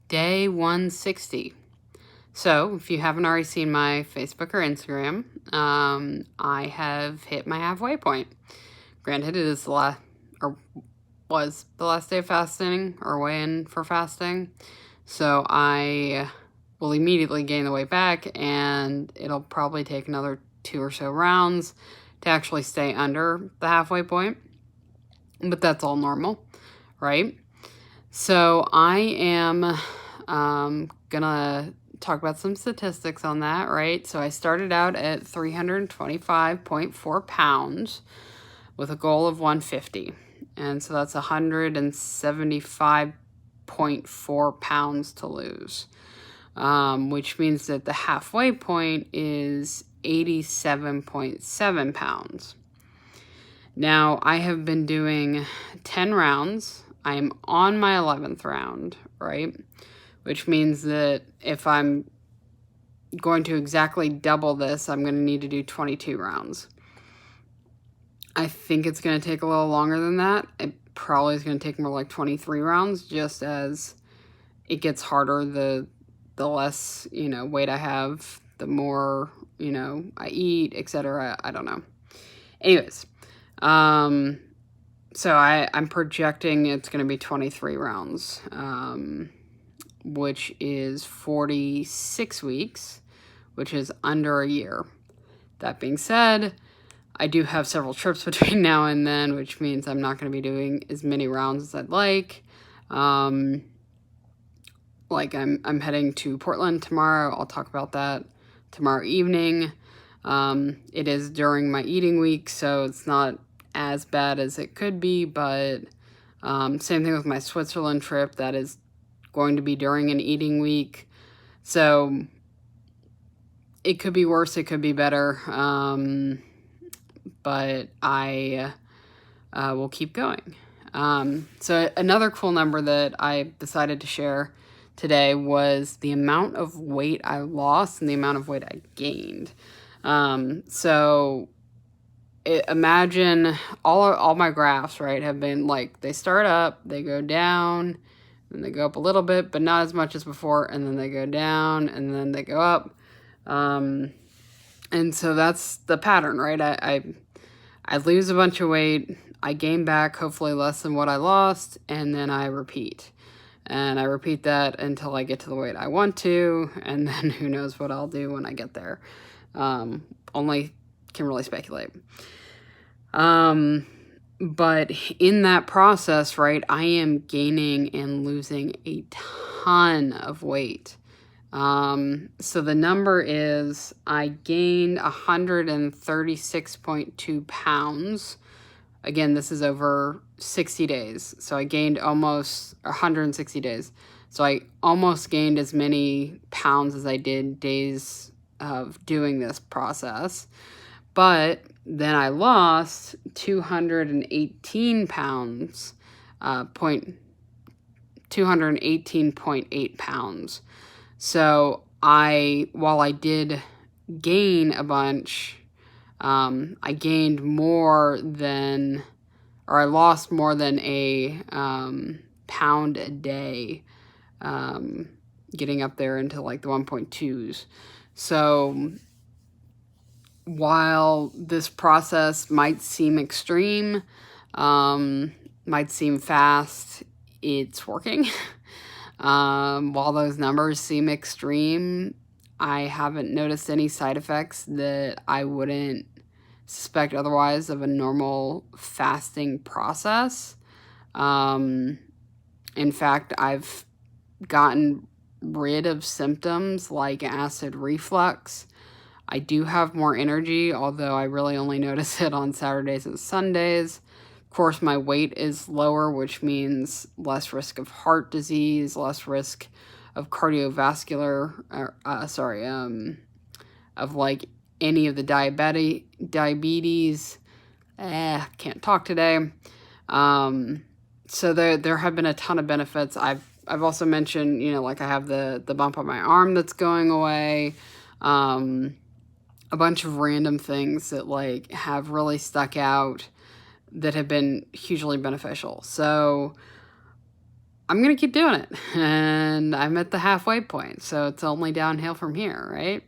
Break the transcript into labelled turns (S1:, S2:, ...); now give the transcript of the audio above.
S1: day 160. So if you haven't already seen my Facebook or Instagram, I have hit my halfway point. Granted, it is the last, or was the last day of fasting, or weigh-in for fasting. So I will immediately gain the weight back, and it'll probably take another 2 or so rounds to actually stay under the halfway point. But that's all normal, right? So I am gonna talk about some statistics on that, right? So I started out at 325.4 pounds with a goal of 150. And so that's 175.4 pounds to lose, which means that the halfway point is 87.7 pounds. Now, I have been doing 10 rounds. I am on my 11th round, right? Which means that if I'm going to exactly double this, I'm going to need to do 22 rounds. I think it's going to take a little longer than that. It probably is going to take more like 23 rounds, just as it gets harder the less, weight I have, the more, I eat, etc. I don't know. Anyways, so I'm projecting it's going to be 23 rounds, which is 46 weeks, which is under a year. That being said, I do have several trips between now and then, which means I'm not going to be doing as many rounds as I'd like. I'm heading to Portland tomorrow. I'll talk about that tomorrow evening. It is during my eating week, so it's not as bad as it could be, but same thing with my Switzerland trip. That is going to be during an eating week. So it could be worse, it could be better. But I will keep going. So another cool number that I decided to share today was the amount of weight I lost and the amount of weight I gained. Imagine all my graphs, right, have been like, they start up, they go down, and they go up a little bit, but not as much as before, and then they go down, and then they go up. And so that's the pattern, right? I lose a bunch of weight, I gain back hopefully less than what I lost, and then I repeat. And I repeat that until I get to the weight I want to, and then who knows what I'll do when I get there. Only can really speculate. But in that process, right, I am gaining and losing a ton of weight. So the number is, I gained 136.2 pounds. Again, this is over 60 days. So I gained almost 160 days. So I almost gained as many pounds as I did days of doing this process. But then I lost 218 pounds, 218.8 pounds. So while I did gain a bunch, I gained more than, or I lost more than a pound a day, getting up there into like the 1.2s. So while this process might seem extreme, might seem fast, it's working. While those numbers seem extreme, I haven't noticed any side effects that I wouldn't suspect otherwise of a normal fasting process. In fact, I've gotten rid of symptoms like acid reflux. I do have more energy, although I really only notice it on Saturdays and Sundays. Of course, my weight is lower, which means less risk of heart disease, less risk of cardiovascular, of like any of the diabetes. Can't talk today. So there have been a ton of benefits. I've also mentioned, like I have the bump on my arm that's going away. A bunch of random things that like have really stuck out that have been hugely beneficial. So I'm going to keep doing it. And I'm at the halfway point. So it's only downhill from here, right?